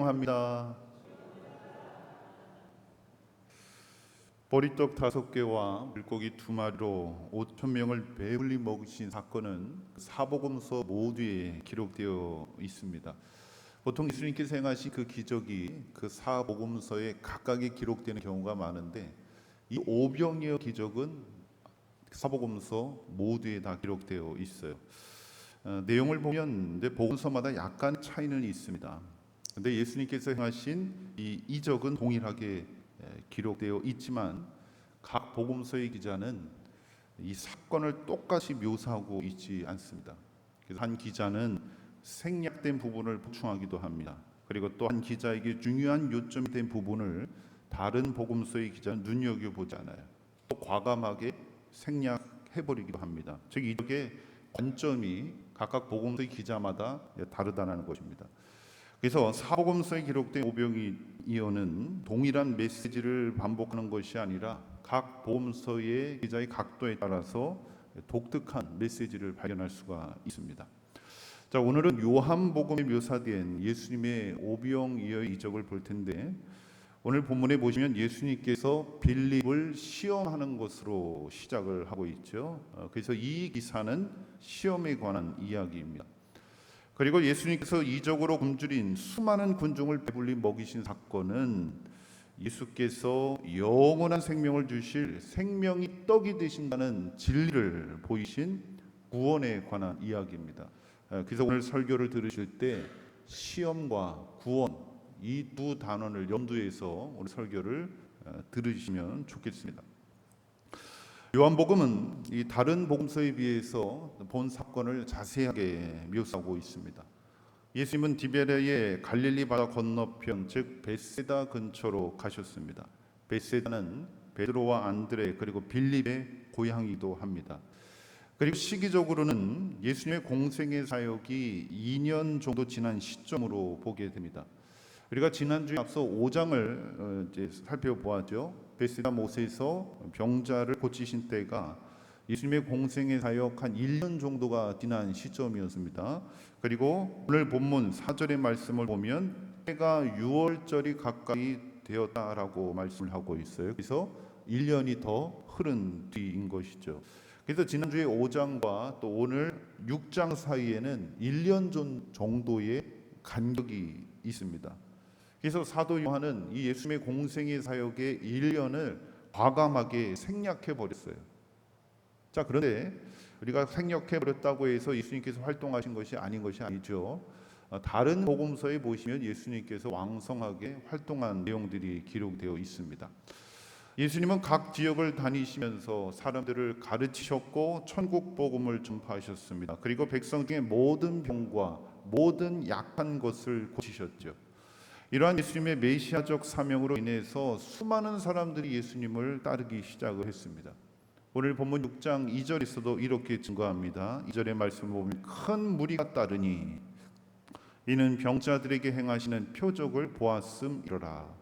존경합니다. 보리떡 5개와 물고기 2마리로 5,000명을 배불리 먹이신 사건은 사복음서 모두에 기록되어 있습니다. 보통 예수님께서 행하신 그 기적이 그 사복음서에 각각에 기록되는 경우가 많은데, 이 오병이어 기적은 사복음서 모두에 다 기록되어 있어요. 내용을 보면 복음서마다 약간 차이는 있습니다. 근데 예수님께서 행하신 이 이적은 동일하게 기록되어 있지만, 각 복음서의 기자는 이 사건을 똑같이 묘사하고 있지 않습니다. 그래서 한 기자는 생략된 부분을 보충하기도 합니다. 그리고 또 한 기자에게 중요한 요점이 된 부분을 다른 복음서의 기자는 눈여겨보지 않아요. 또 과감하게 생략해버리기도 합니다. 즉, 이적의 관점이 각각 복음서의 기자마다 다르다는 것입니다. 그래서 사복음서에 기록된 오병이어는 동일한 메시지를 반복하는 것이 아니라 각 복음서의 기자의 각도에 따라서 독특한 메시지를 발견할 수가 있습니다. 자, 오늘은 요한복음에 묘사된 예수님의 오병이어의 이적을 볼 텐데, 오늘 본문에 보시면 예수님께서 빌립을 시험하는 것으로 시작을 하고 있죠. 그래서 이 기사는 시험에 관한 이야기입니다. 그리고 예수님께서 이적으로 굶주린 수많은 군중을 배불리 먹이신 사건은 예수께서 영원한 생명을 주실 생명이 떡이 되신다는 진리를 보이신 구원에 관한 이야기입니다. 그래서 오늘 설교를 들으실 때 시험과 구원, 이 두 단원을 염두에서 오늘 설교를 들으시면 좋겠습니다. 요한복음은 이 다른 복음서에 비해서 본 사건을 자세하게 묘사하고 있습니다. 예수님은 디베레의 갈릴리 바다 건너편, 즉 베세다 근처로 가셨습니다. 베세다는 베드로와 안드레 그리고 빌립의 고향이기도 합니다. 그리고 시기적으로는 예수님의 공생의 사역이 2년 정도 지난 시점으로 보게 됩니다. 우리가 지난주에 앞서 5장을 살펴보았죠. 베세다 못에서 병자를 고치신 때가 예수님의 공생의 사역 한 1년 정도가 지난 시점이었습니다. 그리고 오늘 본문 4절의 말씀을 보면 해가 6월절이 가까이 되었다라고 말씀을 하고 있어요. 그래서 1년이 더 흐른 뒤인 것이죠. 그래서 지난주에 5장과 또 오늘 6장 사이에는 1년 정도의 간격이 있습니다. 그래서 사도 요한은 이 예수님의 공생의 사역의 1년을 과감하게 생략해 버렸어요. 자, 그런데 우리가 생략해 버렸다고 해서 예수님께서 활동하신 것이 아닌 것이 아니죠. 다른 복음서에 보시면 예수님께서 왕성하게 활동한 내용들이 기록되어 있습니다. 예수님은 각 지역을 다니시면서 사람들을 가르치셨고 천국 복음을 전파하셨습니다. 그리고 백성 중에 모든 병과 모든 약한 것을 고치셨죠. 이러한 예수님의 메시아적 사명으로 인해서 수많은 사람들이 예수님을 따르기 시작을 했습니다. 오늘 본문 6장 2절에서도 이렇게 증거합니다. 2절의 말씀을 보면 큰 무리가 따르니 이는 병자들에게 행하시는 표적을 보았음이로라.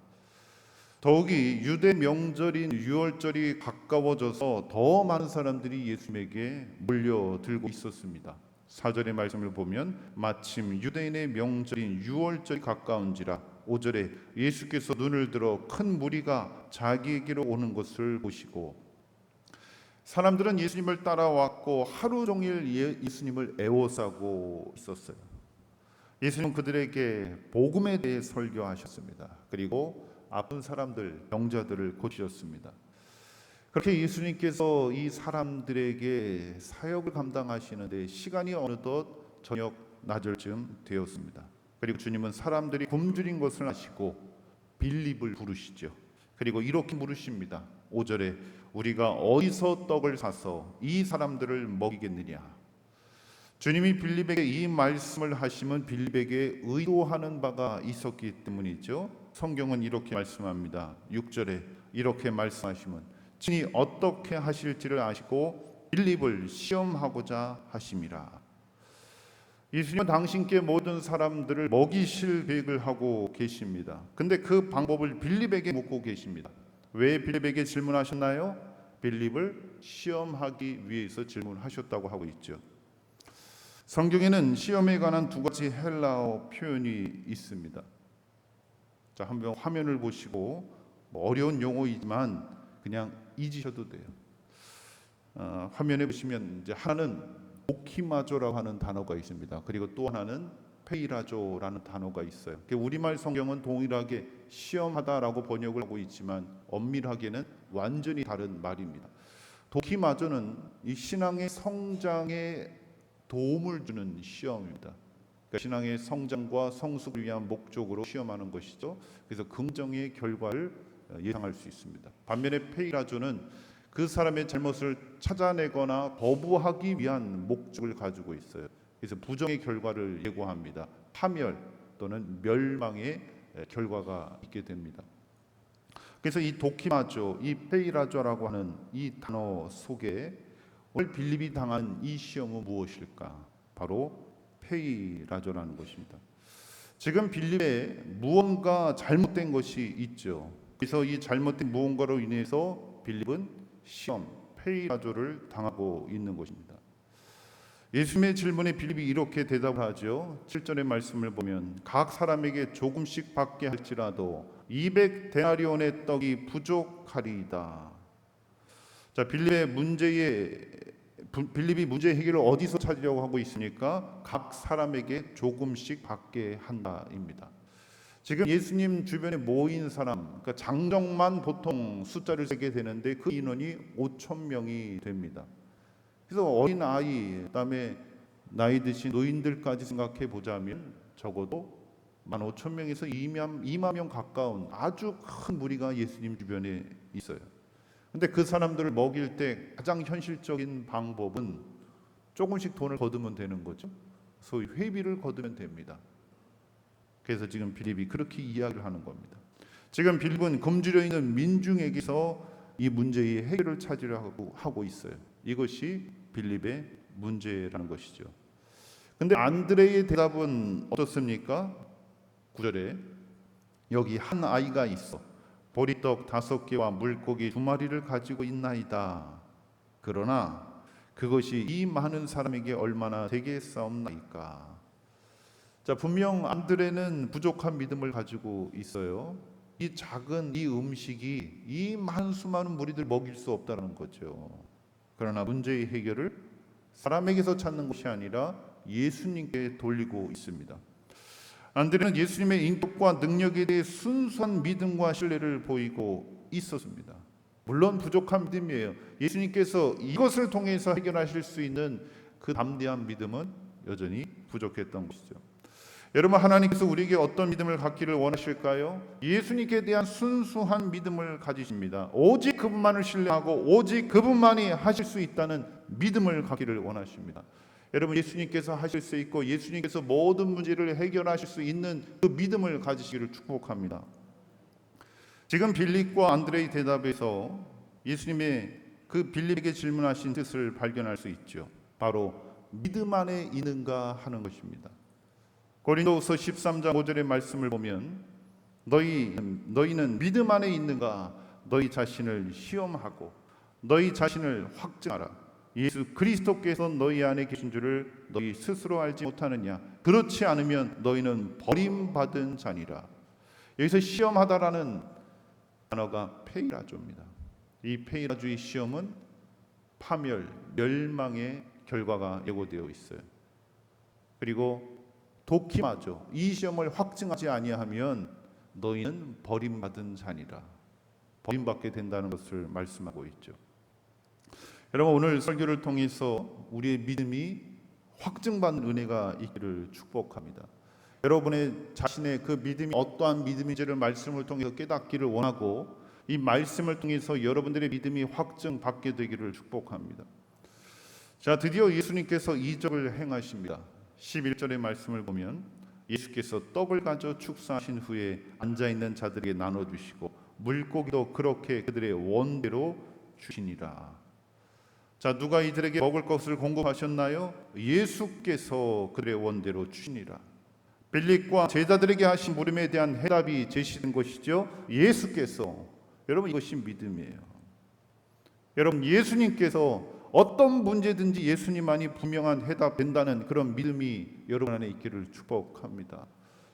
더욱이 유대 명절인 유월절이 가까워져서 더 많은 사람들이 예수님에게 몰려들고 있었습니다. 4절의 말씀을 보면 마침 유대인의 명절인 유월절이 가까운지라 5절에 예수께서 눈을 들어 큰 무리가 자기에게로 오는 것을 보시고, 사람들은 예수님을 따라왔고 하루 종일 예수님을 애워싸고 있었어요. 예수님은 그들에게 복음에 대해 설교하셨습니다. 그리고 아픈 사람들, 병자들을 고치셨습니다. 그렇게 예수님께서 이 사람들에게 사역을 감당하시는데 시간이 어느덧 저녁 낮을쯤 되었습니다. 그리고 주님은 사람들이 굶주린 것을 아시고 빌립을 부르시죠. 그리고 이렇게 물으십니다. 5절에 우리가 어디서 떡을 사서 이 사람들을 먹이겠느냐. 주님이 빌립에게 이 말씀을 하시면 빌립에게 의도하는 바가 있었기 때문이죠. 성경은 이렇게 말씀합니다. 6절에 이렇게 말씀하시면 친히 어떻게 하실지를 아시고 빌립을 시험하고자 하심이라. 예수님은 당신께 모든 사람들을 먹이실 계획을 하고 계십니다. 근데 그 방법을 빌립에게 묻고 계십니다. 왜 빌립에게 질문하셨나요? 빌립을 시험하기 위해서 질문하셨다고 하고 있죠. 성경에는 시험에 관한 두 가지 헬라어 표현이 있습니다. 자, 한번 화면을 보시고 뭐 어려운 용어이지만 그냥 잊으셔도 돼요. 화면에 보시면 이제 하나는 도키마조라고 하는 단어가 있습니다. 그리고 또 하나는 페이라조라는 단어가 있어요. 우리말 성경은 동일하게 시험하다라고 번역을 하고 있지만 엄밀하게는 완전히 다른 말입니다. 도키마조는 이 신앙의 성장에 도움을 주는 시험입니다. 그러니까 신앙의 성장과 성숙을 위한 목적으로 시험하는 것이죠. 그래서 긍정의 결과를 예상할 수 있습니다. 반면에 페이라조는 그 사람의 잘못을 찾아내거나 거부하기 위한 목적을 가지고 있어요. 그래서 부정의 결과를 예고합니다. 파멸 또는 멸망의 결과가 있게 됩니다. 그래서 이 도키마조, 이 페이라조라고 하는 이 단어 속에 오늘 빌립이 당한 이 시험은 무엇일까? 바로 페이라조라는 것입니다. 지금 빌립에 무언가 잘못된 것이 있죠. 그래서 이 잘못된 무언가로 인해서 빌립은 시험, 페이라조를 당하고 있는 것입니다. 예수님의 질문에 빌립이 이렇게 대답을 하죠. 7절의 말씀을 보면 각 사람에게 조금씩 받게 할지라도 200데나리온의 떡이 부족하리이다. 자, 빌립이 문제 해결을 어디서 찾으려고 하고 있으니까 각 사람에게 조금씩 받게 한다입니다. 지금 예수님 주변에 모인 사람, 그러니까 장정만 보통 숫자를 세게 되는데 그 인원이 5,000명이 됩니다. 그래서 어린 아이, 그다음에 나이 드신 노인들까지 생각해 보자면 적어도 15,000명에서 2만 명 가까운 아주 큰 무리가 예수님 주변에 있어요. 근데 그 사람들을 먹일 때 가장 현실적인 방법은 조금씩 돈을 거두면 되는 거죠. 소위 회비를 거두면 됩니다. 그래서 지금 빌립이 그렇게 이야기를 하는 겁니다. 지금 빌립은 굶주려 있는 민중에게서 이 문제의 해결을 찾으려고 하고 있어요. 이것이 빌립의 문제라는 것이죠. 근데 안드레의 대답은 어떻습니까? 9절에 여기 한 아이가 있어 보리떡 5개와 물고기 2마리를 가지고 있나이다. 그러나 그것이 이 많은 사람에게 얼마나 되겠사옵나이까. 자, 분명 안드레는 부족한 믿음을 가지고 있어요. 이 작은 이 음식이 이 많은 수많은 무리들 먹일 수 없다는 거죠. 그러나 문제의 해결을 사람에게서 찾는 것이 아니라 예수님께 돌리고 있습니다. 안드레는 예수님의 인격과 능력에 대해 순수한 믿음과 신뢰를 보이고 있었습니다. 물론 부족한 믿음이에요. 예수님께서 이것을 통해서 해결하실 수 있는 그 담대한 믿음은 여전히 부족했던 것이죠. 여러분, 하나님께서 우리에게 어떤 믿음을 갖기를 원하실까요? 예수님께 대한 순수한 믿음을 가지십니다. 오직 그분만을 신뢰하고 오직 그분만이 하실 수 있다는 믿음을 갖기를 원하십니다. 여러분, 예수님께서 하실 수 있고 예수님께서 모든 문제를 해결하실 수 있는 그 믿음을 가지시기를 축복합니다. 지금 빌립과 안드레의 대답에서 예수님의 그 빌립에게 질문하신 뜻을 발견할 수 있죠. 바로 믿음 안에 있는가 하는 것입니다. 고린도후서 13장 5절의 말씀을 보면 너희는 믿음 안에 있는가? 너희 자신을 시험하고 너희 자신을 확증하라. 예수 그리스도께서 너희 안에 계신 줄을 너희 스스로 알지 못하느냐? 그렇지 않으면 너희는 버림받은 자니라. 여기서 시험하다라는 단어가 페이라조입니다. 이 페이라조의 시험은 파멸, 멸망의 결과가 예고되어 있어요. 그리고 도키마죠. 이 시험을 확증하지 아니하면 너희는 버림받은 자니라. 버림받게 된다는 것을 말씀하고 있죠. 여러분, 오늘 설교를 통해서 우리의 믿음이 확증받는 은혜가 있기를 축복합니다. 여러분의 자신의 그 믿음이 어떠한 믿음인지를 말씀을 통해서 깨닫기를 원하고 이 말씀을 통해서 여러분들의 믿음이 확증받게 되기를 축복합니다. 자, 드디어 예수님께서 이적을 행하십니다. 11절의 말씀을 보면 예수께서 떡을 가져 축사하신 후에 앉아있는 자들에게 나눠주시고 물고기도 그렇게 그들의 원대로 주시니라. 자, 누가 이들에게 먹을 것을 공급하셨나요? 예수께서 그들의 원대로 주시니라. 빌립과 제자들에게 하신 물음에 대한 해답이 제시된 것이죠. 예수께서. 여러분, 이것이 믿음이에요. 여러분, 예수님께서 어떤 문제든지 예수님만이 분명한 해답된다는 그런 믿음이 여러분 안에 있기를 축복합니다.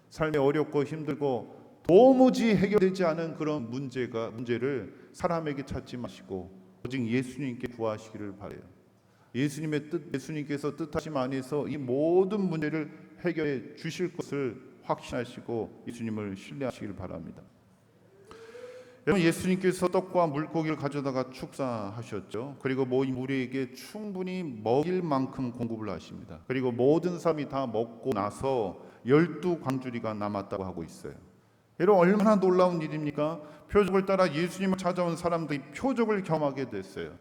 삶이 어렵고 힘들고 도무지 해결되지 않은 그런 문제를 사람에게 찾지 마시고 오직 예수님께 구하시기를 바라요. 예수님의 뜻, 예수님께서 뜻하심 안에서 이 모든 문제를 해결해 주실 것을 확신하시고 예수님을 신뢰하시길 바랍니다. 여러분, 예수님께서 떡과 물고기를 가져다가 축사하셨죠. 그리고 모인 무리에게 충분히 먹일 만큼 공급을 하십니다. 그리고 모든 사람이 다 먹고 나서 12광주리가 남았다고 하고 있어요. 여러분, 얼마나 놀라운 일입니까? 표적을 따라 예수님을 찾아온 사람들이 표적을 경험하게 됐어요.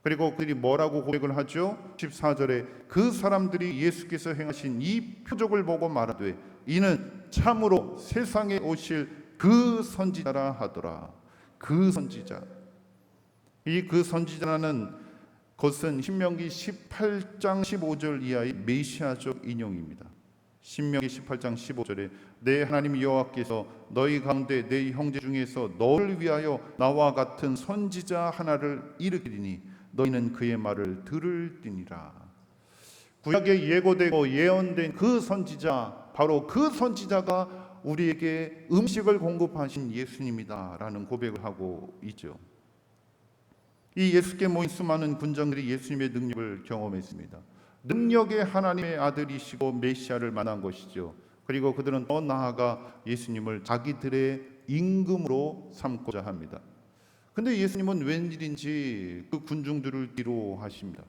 그리고 그들이 뭐라고 고백을 하죠? 14절에 그 사람들이 예수께서 행하신 이 표적을 보고 말하되 이는 참으로 세상에 오실 그 선지자라 하더라. 그 선지자. 이 그 선지자라는 것은 신명기 18장 15절 이하의 메시아적 인용입니다. 신명기 18장 15절에 내 하나님 여호와께서 너희 가운데 내 형제 중에서 너를 위하여 나와 같은 선지자 하나를 일으키리니 너희는 그의 말을 들을지니라. 구약에 예고되고 예언된 그 선지자, 바로 그 선지자가 우리에게 음식을 공급하신 예수님이다라는 고백을 하고 있죠. 이 예수께 모인 수많은 군정들이 예수님의 능력을 경험했습니다. 능력의 하나님의 아들이시고 메시아를 만난 것이죠. 그리고 그들은 더 나아가 예수님을 자기들의 임금으로 삼고자 합니다. 근데 예수님은 웬일인지 그 군중들을 뒤로 하십니다.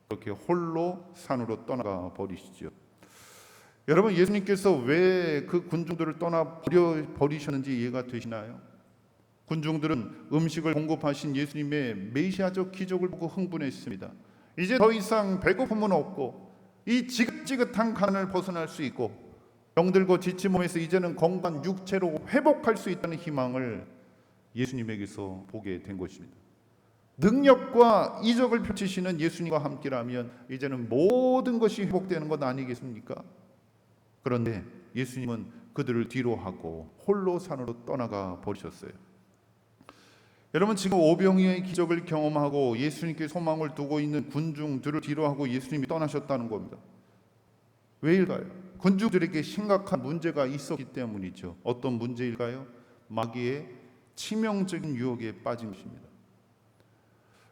그렇게 홀로 산으로 떠나가 버리시죠. 여러분, 예수님께서 왜 그 군중들을 떠나 버리셨는지 이해가 되시나요? 군중들은 음식을 공급하신 예수님의 메시아적 기적을 보고 흥분했습니다. 이제 더 이상 배고픔은 없고 이 지긋지긋한 가난을 벗어날 수 있고 병들고 지친 몸에서 이제는 건강한 육체로 회복할 수 있다는 희망을 예수님에게서 보게 된 것입니다. 능력과 이적을 펼치시는 예수님과 함께라면 이제는 모든 것이 회복되는 것 아니겠습니까? 그런데 예수님은 그들을 뒤로 하고 홀로 산으로 떠나가 버리셨어요. 여러분, 지금 오병이어의 기적을 경험하고 예수님께 소망을 두고 있는 군중들을 뒤로 하고 예수님이 떠나셨다는 겁니다. 왜일까요? 군중들에게 심각한 문제가 있었기 때문이죠. 어떤 문제일까요? 마귀의 치명적인 유혹에 빠진 것입니다.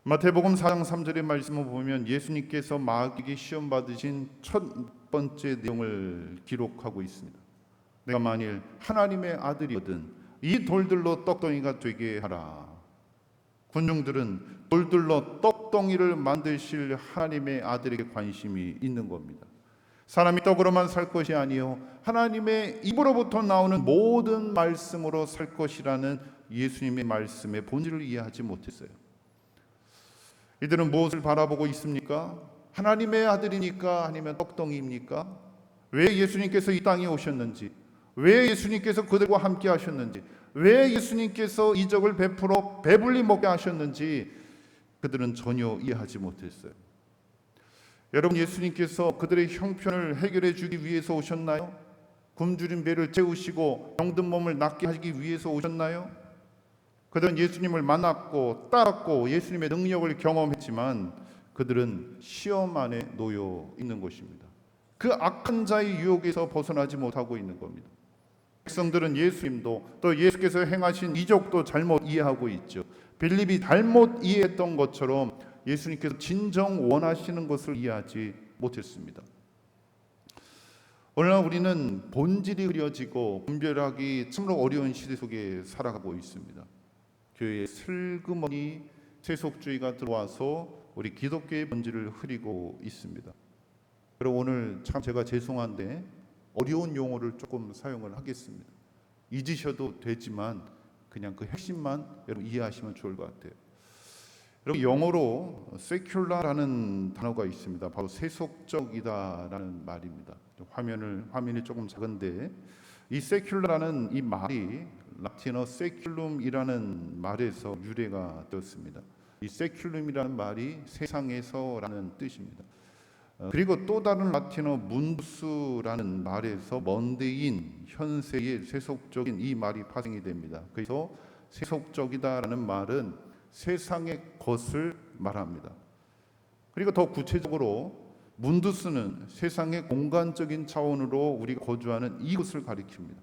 마태복음 4장 3절의 말씀을 보면 예수님께서 마귀에게 시험 받으신 첫 번째 내용을 기록하고 있습니다. 내가 만일 하나님의 아들이거든 이 돌들로 떡덩이가 되게 하라. 군중들은 돌들로 떡덩이를 만드실 하나님의 아들에게 관심이 있는 겁니다. 사람이 떡으로만 살 것이 아니요 하나님의 입으로부터 나오는 모든 말씀으로 살 것이라는 예수님의 말씀의 본질을 이해하지 못했어요. 이들은 무엇을 바라보고 있습니까? 하나님의 아들이니까 아니면 떡덩이입니까? 왜 예수님께서 이 땅에 오셨는지, 왜 예수님께서 그들과 함께 하셨는지, 왜 예수님께서 이적을 베풀어 배불리 먹게 하셨는지 그들은 전혀 이해하지 못했어요. 여러분, 예수님께서 그들의 형편을 해결해 주기 위해서 오셨나요? 굶주린 배를 채우시고 병든 몸을 낫게 하기 위해서 오셨나요? 그들은 예수님을 만났고 따랐고 예수님의 능력을 경험했지만 그들은 시험 안에 놓여 있는 것입니다. 그 악한 자의 유혹에서 벗어나지 못하고 있는 겁니다. 백성들은 예수님도 또 예수께서 행하신 이적도 잘못 이해하고 있죠. 빌립이 잘못 이해했던 것처럼 예수님께서 진정 원하시는 것을 이해하지 못했습니다. 오늘날 우리는 본질이 흐려지고 분별하기 참으로 어려운 시대 속에 살아가고 있습니다. 교회에 슬그머니 세속주의가 들어와서 우리 기독교의 본질을 흐리고 있습니다. 그리고 오늘 참 제가 죄송한데 어려운 용어를 조금 사용을 하겠습니다. 잊으셔도 되지만 그냥 그 핵심만 여러분 이해하시면 좋을 것 같아요. 여러분, 영어로 secular라는 단어가 있습니다. 바로 세속적이다라는 말입니다. 화면이 조금 작은데 이 secular라는 이 말이 라틴어 seculum이라는 말에서 유래가 되었습니다. 이 seculum이라는 말이 세상에서라는 뜻입니다. 그리고 또 다른 라틴어 문두스라는 말에서 먼데인 현세의 세속적인 이 말이 파생이 됩니다. 그래서 세속적이다라는 말은 세상의 것을 말합니다. 그리고 더 구체적으로 문두스는 세상의 공간적인 차원으로 우리가 거주하는 이곳을 가리킵니다.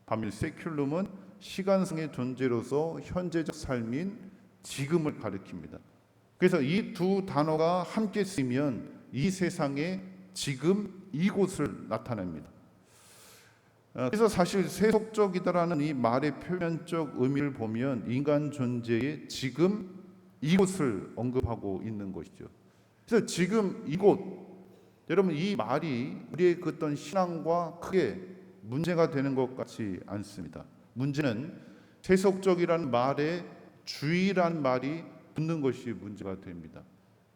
반면 세큘rum은 시간상의 존재로서 현재적 삶인 지금을 가리킵니다. 그래서 이 두 단어가 함께 쓰이면 이 세상의 지금 이곳을 나타냅니다. 그래서 사실 세속적이다라는 이 말의 표면적 의미를 보면 인간 존재의 지금 이곳을 언급하고 있는 것이죠. 그래서 지금 이곳, 여러분 이 말이 우리의 그 어떤 신앙과 크게 문제가 되는 것 같지 않습니다. 문제는 세속적이라는 말에 주의라는 말이 붙는 것이 문제가 됩니다.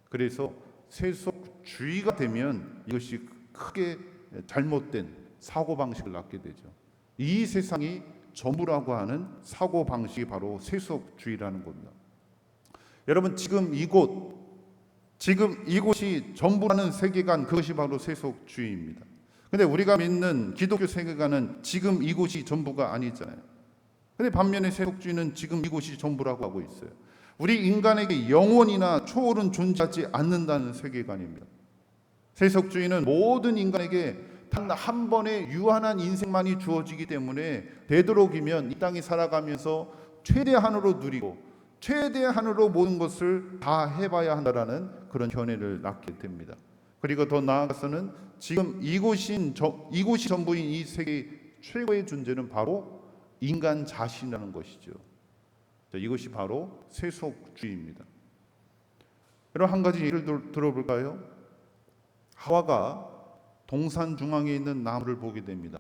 그래서 세속주의가 되면 이것이 크게 잘못된 사고방식을 낳게 되죠. 이 세상이 전부라고 하는 사고방식이 바로 세속주의라는 겁니다. 여러분 지금 이곳이 전부라는 세계관, 그것이 바로 세속주의입니다. 근데 우리가 믿는 기독교 세계관은 지금 이곳이 전부가 아니잖아요. 근데 반면에 세속주의는 지금 이곳이 전부라고 하고 있어요. 우리 인간에게 영원이나 초월은 존재하지 않는다는 세계관입니다. 세속주의는 모든 인간에게 단 한 번의 유한한 인생만이 주어지기 때문에 되도록이면 이 땅에 살아가면서 최대한으로 누리고 최대한으로 모든 것을 다 해봐야 한다라는 그런 견해를 낳게 됩니다. 그리고 더 나아가서는 지금 이곳이 전부인 이 세계의 최고의 존재는 바로 인간 자신이라는 것이죠. 이것이 바로 세속주의입니다. 여러분 한 가지 예를 들어볼까요? 하와가 동산 중앙에 있는 나무를 보게 됩니다.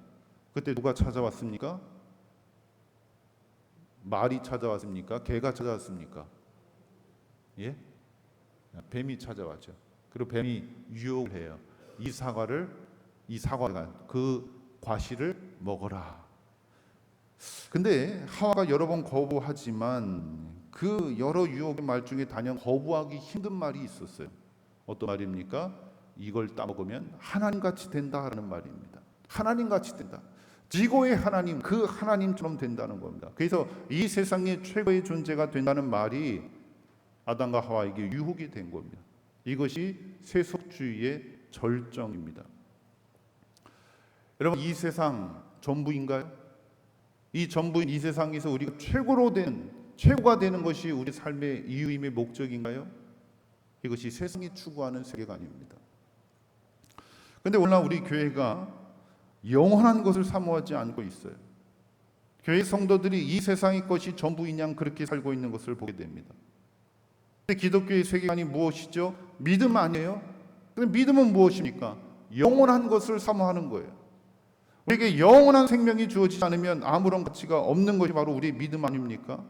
그때 누가 찾아왔습니까? 말이 찾아왔습니까? 개가 찾아왔습니까? 예? 뱀이 찾아왔죠. 그리고 뱀이 유혹을 해요. 이 사과가 그 과실을 먹어라. 근데 하와가 여러 번 거부하지만 그 여러 유혹의 말 중에 단연 거부하기 힘든 말이 있었어요. 어떤 말입니까? 이걸 따먹으면 하나님같이 된다라는 말입니다. 하나님같이 된다. 지고의 하나님, 그 하나님처럼 된다는 겁니다. 그래서 이 세상의 최고의 존재가 된다는 말이 아담과 하와에게 유혹이 된 겁니다. 이것이 세속주의의 절정입니다. 여러분 이 세상 전부인가요? 이 전부인 이 세상에서 우리가 최고가 되는 것이 우리 삶의 이유임의 목적인가요? 이것이 세상이 추구하는 세계관입니다. 그런데 오늘날 우리 교회가 영원한 것을 사모하지 않고 있어요. 교회 성도들이 이 세상의 것이 전부인 양 그렇게 살고 있는 것을 보게 됩니다. 근데 기독교의 세계관이 무엇이죠? 믿음 아니에요? 근데 믿음은 무엇입니까? 영원한 것을 사모하는 거예요. 우리에게 영원한 생명이 주어지지 않으면 아무런 가치가 없는 것이 바로 우리의 믿음 아닙니까?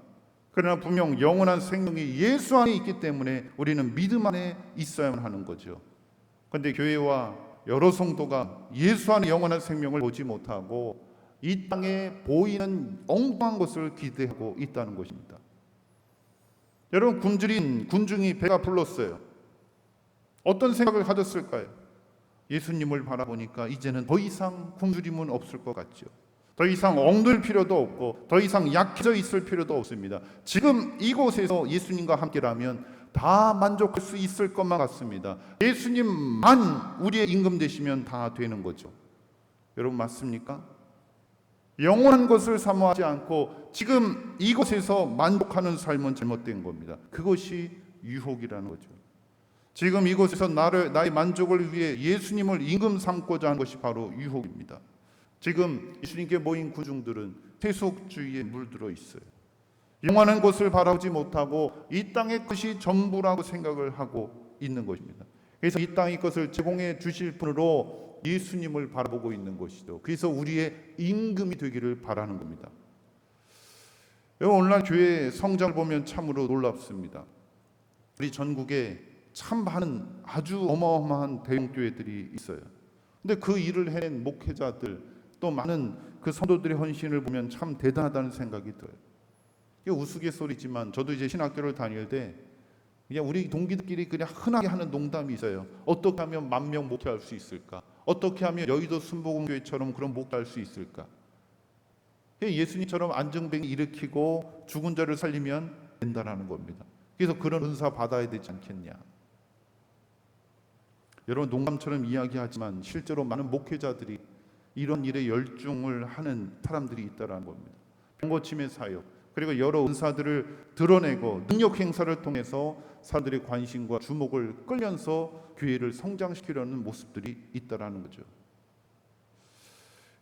그러나 분명 영원한 생명이 예수 안에 있기 때문에 우리는 믿음 안에 있어야만 하는 거죠. 그런데 교회와 여러 성도가 예수 안에 영원한 생명을 보지 못하고 이 땅에 보이는 엉뚱한 것을 기대하고 있다는 것입니다. 여러분 군중이 배가 불렀어요. 어떤 생각을 가졌을까요? 예수님을 바라보니까 이제는 더 이상 굶주림은 없을 것 같죠. 더 이상 엉들 필요도 없고 더 이상 약해져 있을 필요도 없습니다. 지금 이곳에서 예수님과 함께라면 다 만족할 수 있을 것만 같습니다. 예수님만 우리의 임금 되시면 다 되는 거죠. 여러분 맞습니까? 영원한 것을 사모하지 않고 지금 이곳에서 만족하는 삶은 잘못된 겁니다. 그것이 유혹이라는 거죠. 지금 이곳에서 나의 만족을 위해 예수님을 임금 삼고자 하는 것이 바로 유혹입니다. 지금 예수님께 모인 군중들은 세속주의에 물들어 있어요. 영원한 것을 바라보지 못하고 이 땅의 것이 전부라고 생각을 하고 있는 것입니다. 그래서 이 땅의 것을 제공해 주실 분으로 예수님을 바라보고 있는 것이죠. 그래서 우리의 임금이 되기를 바라는 겁니다. 오늘날 교회 성장을 보면 참으로 놀랍습니다. 우리 전국에 참 많은 아주 어마어마한 대형교회들이 있어요. 근데 그 일을 해낸 목회자들 또 많은 그 성도들의 헌신을 보면 참 대단하다는 생각이 들어요. 이게 우스갯소리지만 저도 이제 신학교를 다닐 때 그냥 우리 동기들끼리 그냥 흔하게 하는 농담이 있어요. 어떻게 하면 10,000명 목회할 수 있을까? 어떻게 하면 여의도 순복음교회처럼 그런 목회할 수 있을까? 예수님처럼 안정병 일으키고 죽은 자를 살리면 된다라는 겁니다. 그래서 그런 은사 받아야 되지 않겠냐? 여러분 농담처럼 이야기하지만 실제로 많은 목회자들이 이런 일에 열중을 하는 사람들이 있다라는 겁니다. 병고침의 사역, 그리고 여러 은사들을 드러내고 능력 행사를 통해서 사람들의 관심과 주목을 끌면서 교회를 성장시키려는 모습들이 있다라는 거죠.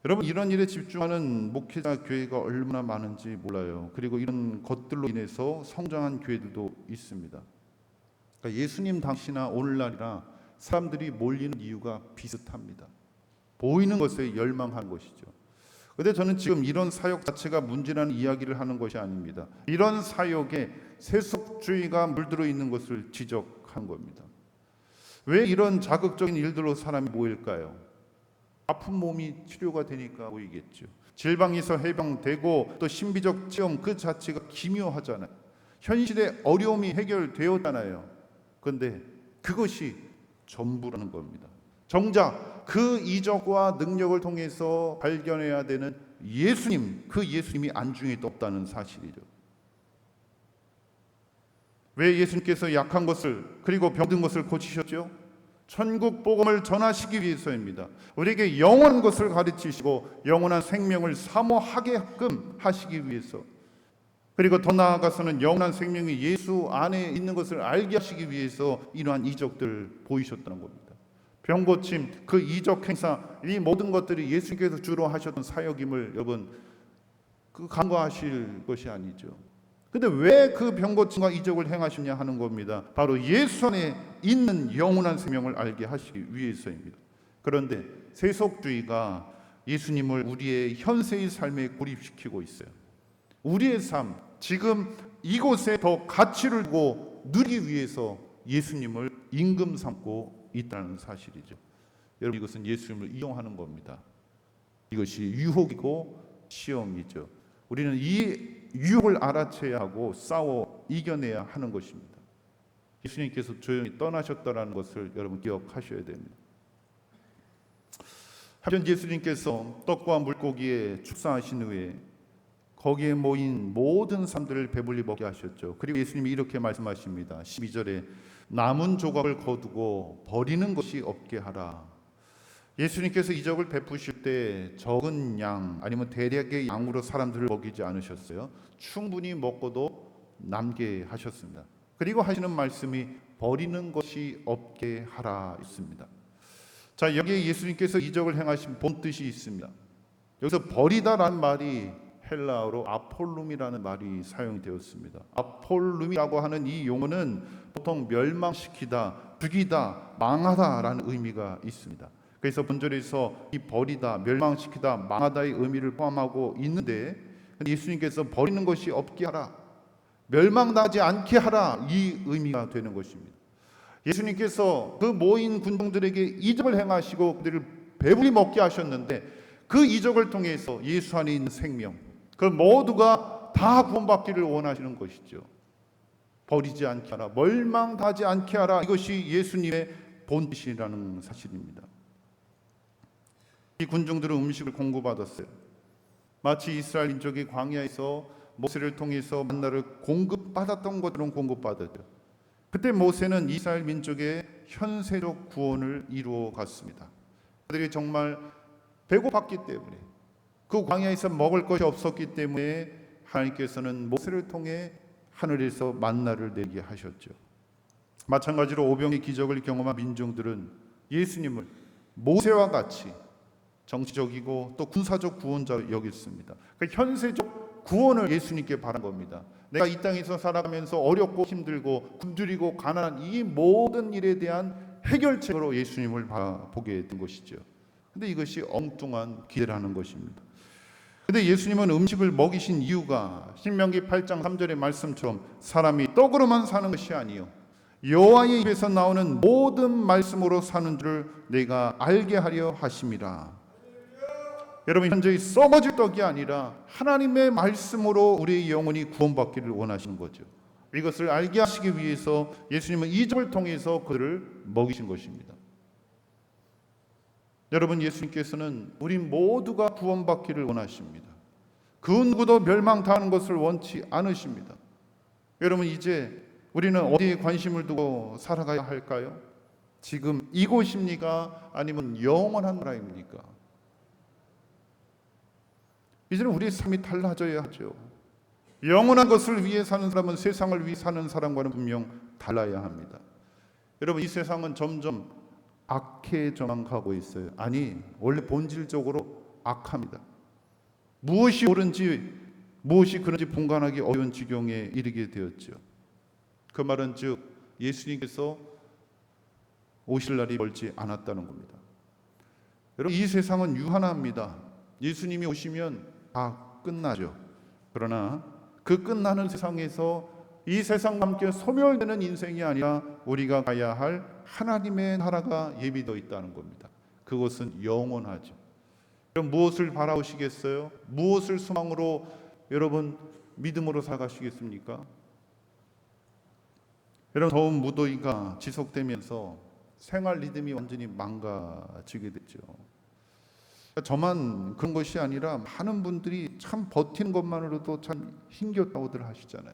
여러분, 이런 일에 집중하는 목회자 교회가 얼마나 많은지 몰라요. 그리고 이런 것들로 인해서 성장한 교회들도 있습니다. 그러니까 예수님 당시나 오늘날이나 사람들이 몰리는 이유가 비슷합니다. 보이는 것에 열망한 것이죠. 그런데 저는 지금 이런 사역 자체가 문제라는 이야기를 하는 것이 아닙니다. 이런 사역에 세속주의가 물들어 있는 것을 지적한 겁니다. 왜 이런 자극적인 일들로 사람이 모일까요? 아픈 몸이 치료가 되니까 모이겠죠. 질병에서 해방되고 또 신비적 체험 그 자체가 기묘하잖아요. 현실의 어려움이 해결되었잖아요. 그런데 그것이 전부라는 겁니다. 정작 그 이적과 능력을 통해서 발견해야 되는 예수님, 그 예수님이 안중에 없다는 사실이죠. 왜 예수님께서 약한 것을 그리고 병든 것을 고치셨죠? 천국 복음을 전하시기 위해서입니다. 우리에게 영원한 것을 가르치시고 영원한 생명을 사모하게끔 하시기 위해서, 그리고 더 나아가서는 영원한 생명이 예수 안에 있는 것을 알게 하시기 위해서 이러한 이적들을 보이셨다는 겁니다. 병고침, 그 이적 행사, 이 모든 것들이 예수님께서 주로 하셨던 사역임을 여러분 간과하실 것이 아니죠. 근데 왜 그 병고침과 이적을 행하시냐 하는 겁니다. 바로 예수 안에 있는 영원한 생명을 알게 하시기 위해서입니다. 그런데 세속주의가 예수님을 우리의 현세의 삶에 고립시키고 있어요. 우리의 삶, 지금 이곳에 더 가치를 두고 누리기 위해서 예수님을 임금 삼고 있다는 사실이죠. 여러분, 이것은 예수님을 이용하는 겁니다. 이것이 유혹이고 시험이죠. 우리는 이 유혹을 알아채야 하고 싸워 이겨내야 하는 것입니다. 예수님께서 조용히 떠나셨다는 것을 여러분 기억하셔야 됩니다. 한편 예수님께서 떡과 물고기에 축사하신 후에 거기에 모인 모든 사람들을 배불리 먹게 하셨죠. 그리고 예수님이 이렇게 말씀하십니다. 12절에 남은 조각을 거두고 버리는 것이 없게 하라. 예수님께서 이적을 베푸실 때 적은 양 아니면 대략의 양으로 사람들을 먹이지 않으셨어요. 충분히 먹고도 남게 하셨습니다. 그리고 하시는 말씀이 버리는 것이 없게 하라 있습니다. 자, 여기에 예수님께서 이적을 행하신 본뜻이 있습니다. 여기서 버리다라는 말이 헬라어로 아폴룸이라는 말이 사용되었습니다. 아폴룸이라고 하는 이 용어는 보통 멸망시키다, 죽이다, 망하다라는 의미가 있습니다. 그래서 본절에서 이 버리다, 멸망시키다, 망하다의 의미를 포함하고 있는데 예수님께서 버리는 것이 없게 하라, 멸망나지 않게 하라, 이 의미가 되는 것입니다. 예수님께서 그 모인 군중들에게 이적을 행하시고 그들을 배불리 먹게 하셨는데 그 이적을 통해서 예수 안에 있는 생명, 그 모두가 다 구원받기를 원하시는 것이죠. 버리지 않게 하라, 멸망하지 않게 하라, 이것이 예수님의 본뜻이라는 사실입니다. 이 군중들은 음식을 공급받았어요. 마치 이스라엘 민족이 광야에서 모세를 통해서 만나를 공급받았던 것처럼 공급받았죠. 그때 모세는 이스라엘 민족의 현세적 구원을 이루어 갔습니다. 그들이 정말 배고팠기 때문에, 그 광야에서 먹을 것이 없었기 때문에 하나님께서는 모세를 통해 하늘에서 만나를 내리게 하셨죠. 마찬가지로 오병의 기적을 경험한 민중들은 예수님을 모세와 같이 정치적이고 또 군사적 구원자로 여겼습니다. 그러니까 현세적 구원을 예수님께 바란 겁니다. 내가 이 땅에서 살아가면서 어렵고 힘들고 굶주리고 가난한 이 모든 일에 대한 해결책으로 예수님을 보게 된 것이죠. 근데 이것이 엉뚱한 기대라는 것입니다. 근데 예수님은 음식을 먹이신 이유가 신명기 8장 3절의 말씀처럼 사람이 떡으로만 사는 것이 아니요 여호와의 입에서 나오는 모든 말씀으로 사는 줄을 내가 알게 하려 하심이라. 여러분, 현재의 썩어질 떡이 아니라 하나님의 말씀으로 우리의 영혼이 구원받기를 원하시는 거죠. 이것을 알게 하시기 위해서 예수님은 이적을 통해서 그들을 먹이신 것입니다. 여러분, 예수님께서는 우리 모두가 구원받기를 원하십니다. 그 누구도 멸망당하는 것을 원치 않으십니다. 여러분, 이제 우리는 어디에 관심을 두고 살아가야 할까요? 지금 이곳입니까? 아니면 영원한 나라입니까? 이제는 우리의 삶이 달라져야 하죠. 영원한 것을 위해 사는 사람은 세상을 위해 사는 사람과는 분명 달라야 합니다. 여러분, 이 세상은 점점 악해져만 가고 있어요. 아니, 원래 본질적으로 악합니다. 무엇이 옳은지 무엇이 그런지 분간하기 어려운 지경에 이르게 되었죠. 그 말은 즉 예수님께서 오실 날이 멀지 않았다는 겁니다. 여러분, 이 세상은 유한합니다. 예수님이 오시면 다 끝나죠. 그러나 그 끝나는 세상에서 이 세상과 함께 소멸되는 인생이 아니라 우리가 가야 할 하나님의 나라가 예비되어 있다는 겁니다. 그것은 영원하죠. 그럼 무엇을 바라보시겠어요? 무엇을 소망으로 여러분 믿음으로 살아가시겠습니까? 여러분, 더운 무더위가 지속되면서 생활 리듬이 완전히 망가지게 됐죠. 저만 그런 것이 아니라 많은 분들이 참 버티는 것만으로도 참 힘겹다고들 하시잖아요.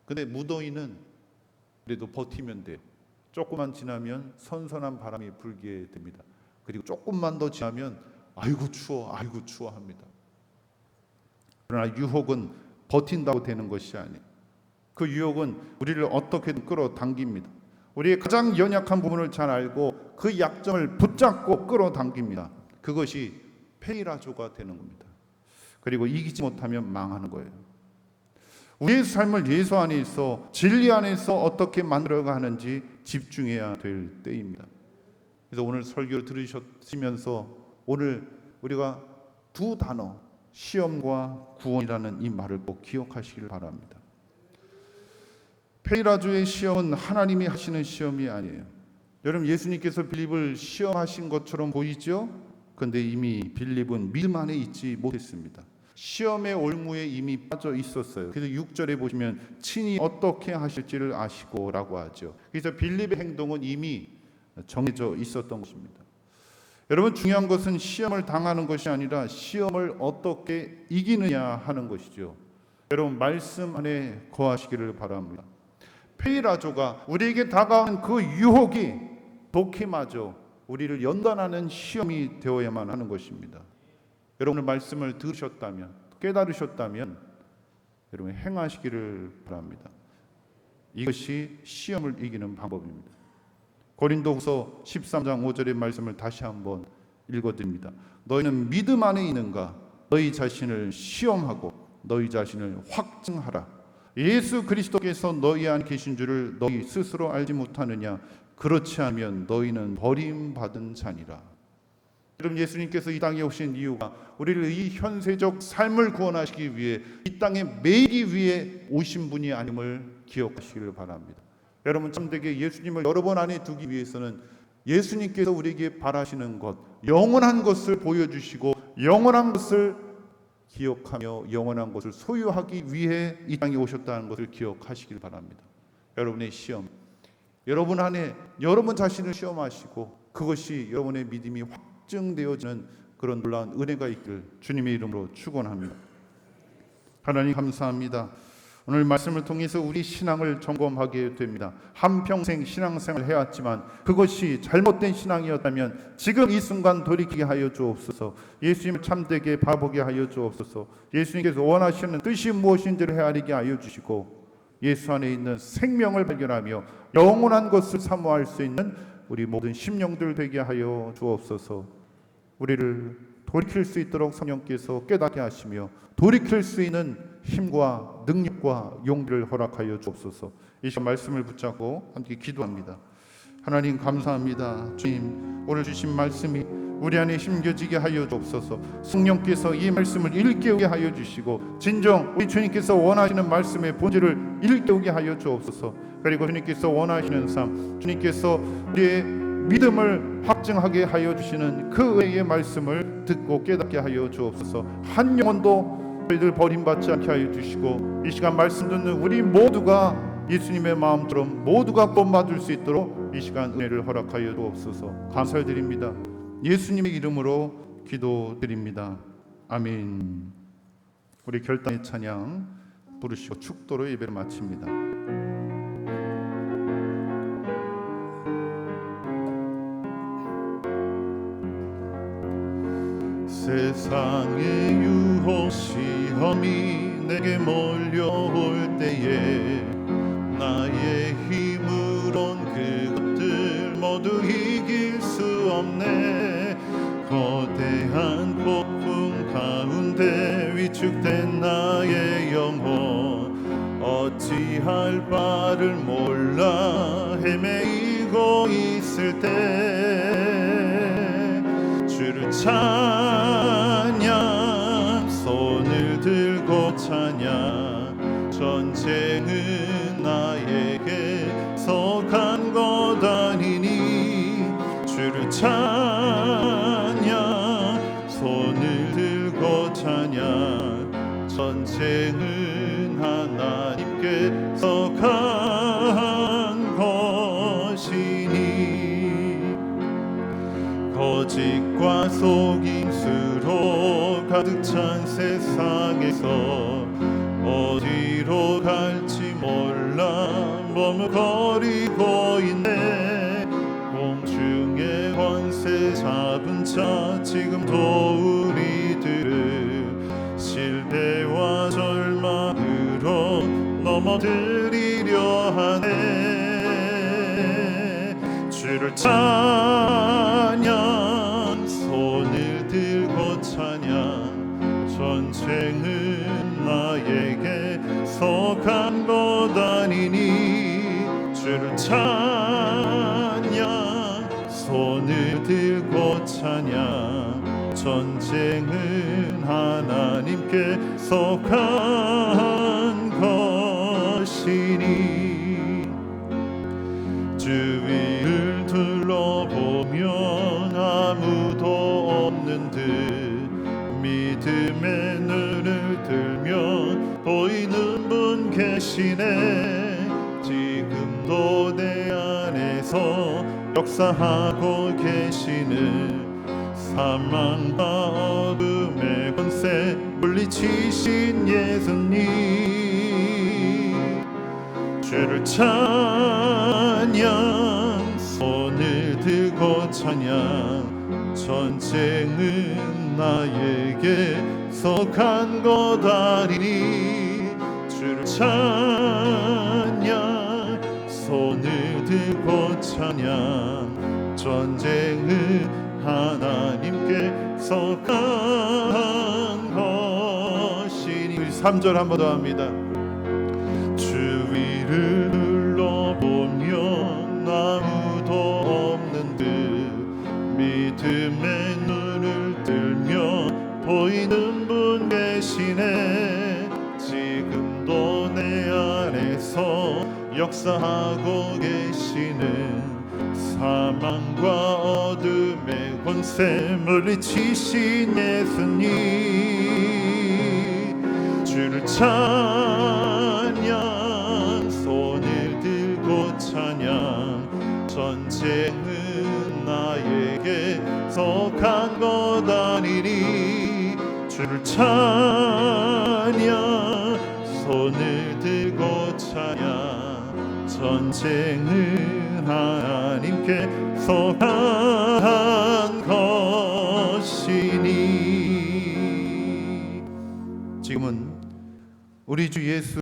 근데 무더위는 그래도 버티면 돼요. 조금만 지나면 선선한 바람이 불게 됩니다. 그리고 조금만 더 지나면 아이고 추워 합니다. 그러나 유혹은 버틴다고 되는 것이 아니에요. 그 유혹은 우리를 어떻게든 끌어당깁니다. 우리의 가장 연약한 부분을 잘 알고 그 약점을 붙잡고 끌어당깁니다. 그것이 페이라조가 되는 겁니다. 그리고 이기지 못하면 망하는 거예요. 우리의 삶을 예수 안에서 진리 안에서 어떻게 만들어가는지 집중해야 될 때입니다. 그래서 오늘 설교를 들으시면서 오늘 우리가 두 단어 시험과 구원이라는 이 말을 꼭 기억하시길 바랍니다. 페이라조의 시험은 하나님이 하시는 시험이 아니에요. 여러분, 예수님께서 빌립을 시험하신 것처럼 보이죠? 그런데 이미 빌립은 믿음 안에 있지 못했습니다. 시험의 올무에 이미 빠져 있었어요. 그래서 6절에 보시면 친히 어떻게 하실지를 아시고 라고 하죠. 그래서 빌립의 행동은 이미 정해져 있었던 것입니다. 여러분, 중요한 것은 시험을 당하는 것이 아니라 시험을 어떻게 이기느냐 하는 것이죠. 여러분, 말씀 안에 거하시기를 바랍니다. 페이라조가 우리에게 다가오는 그 유혹이 독해마저 우리를 연단하는 시험이 되어야만 하는 것입니다. 여러분의 말씀을 들으셨다면, 깨달으셨다면 여러분 행하시기를 바랍니다. 이것이 시험을 이기는 방법입니다. 고린도후서 13장 5절의 말씀을 다시 한번 읽어드립니다. 너희는 믿음 안에 있는가? 너희 자신을 시험하고 너희 자신을 확증하라. 예수 그리스도께서 너희 안에 계신 줄을 너희 스스로 알지 못하느냐? 그렇지 않으면 너희는 버림받은 자니라. 여러분, 예수님께서 이 땅에 오신 이유가 우리를 이 현세적 삶을 구원하시기 위해 이 땅에 매이기 위해 오신 분이 아님을 기억하시기를 바랍니다. 여러분, 참되게 예수님을 여러 번 안에 두기 위해서는 예수님께서 우리에게 바라시는 것, 영원한 것을 보여주시고 영원한 것을 기억하며 영원한 것을 소유하기 위해 이 땅에 오셨다는 것을 기억하시길 바랍니다. 여러분의 시험, 여러분 안에 여러분 자신을 시험하시고 그것이 여러분의 믿음이 확증되어지는 그런 놀라운 은혜가 있기를 주님의 이름으로 축원합니다. 하나님 감사합니다. 오늘 말씀을 통해서 우리 신앙을 점검하게 됩니다. 한평생 신앙생활을 해왔지만 그것이 잘못된 신앙이었다면 지금 이 순간 돌이키게 하여 주옵소서. 예수님을 참되게 바라보게 하여 주옵소서. 예수님께서 원하시는 뜻이 무엇인지를 헤아리게 하여 주시고 예수 안에 있는 생명을 발견하며 영원한 것을 사모할 수 있는 우리 모든 심령들 되게 하여 주옵소서. 우리를 돌이킬 수 있도록 성령께서 깨닫게 하시며 돌이킬 수 있는 힘과 능력과 용기를 허락하여 주옵소서. 이 시간 말씀을 붙잡고 함께 기도합니다. 하나님 감사합니다. 주님, 오늘 주신 말씀이 우리 안에 심겨지게 하여 주옵소서. 성령께서 이 말씀을 일깨우게 하여 주시고 진정 우리 주님께서 원하시는 말씀의 본질을 일깨우게 하여 주옵소서. 그리고 주님께서 원하시는 삶, 주님께서 우리의 믿음을 확증하게 하여 주시는 그 의의 말씀을 듣고 깨닫게 하여 주옵소서. 한 영혼도 저희들 버림받지 않게 하여 주시고 이 시간 말씀 듣는 우리 모두가 예수님의 마음처럼 모두가 구원받을 수 있도록 이 시간 은혜를 허락하여 주옵소서. 감사드립니다. 예수님의 이름으로 기도드립니다. 아멘. 우리 결단의 찬양 부르시고 축도로 예배를 마칩니다. 세상의 어렵고 시험이 내게 몰려올 때에 나의 힘으론 그것들 모두 이길 수 없네. 거대한 폭풍 가운데 위축된 나의 영혼 어찌할 바를 몰라 헤매이고 있을 때 주를 찬양 손을 들고 찬양 전쟁은 나에게 속한 것 아니니 주를 찬양 손을 들고 찬양 전쟁은 하나님께 속한 것이니 거짓과 속임수로 가득 찬 세상에서 어디로 갈지 몰라 머뭇거리고 있네. 공중의 권세 잡은 자 지금도 우리들을 실패와 절망으로 넘어뜨리려 하네. 주를 찬양 손을 들고 찬양 전쟁은 나에게 속한 것 아니니 주를 찬양 손을 들고 찬양 전쟁은 하나님께 속한 것이니 주위를 둘러보면 아무도 없는 듯 믿음의 눈을 들면 보이는 분 계시네. 지금도 내 안에서 역사하고 계시는 사망과 어둠의 권세 물리치신 예수님 주를 찬양 손을 들고 찬양 전쟁은 나에게 속한 것 아니니 주를 찬양 손을 들고 찬양 전쟁은 하나님께 속한 것이니 3절 한 번 더 합니다. 주위를 둘러보면 아무도 없는 듯 믿음의 눈을 들면 보이는 분 계시네. 지금도 내 안에서 역사하고 계시는 사망과 어둠의 권세 물리치신 예수님 주를 찬양 손을 들고 찬양 전쟁은 나에게 속한 것 아니니 주를 찬양 손을 들고 찬양 전쟁은 하나님께 속한 것이니 지금은 우리 주 예수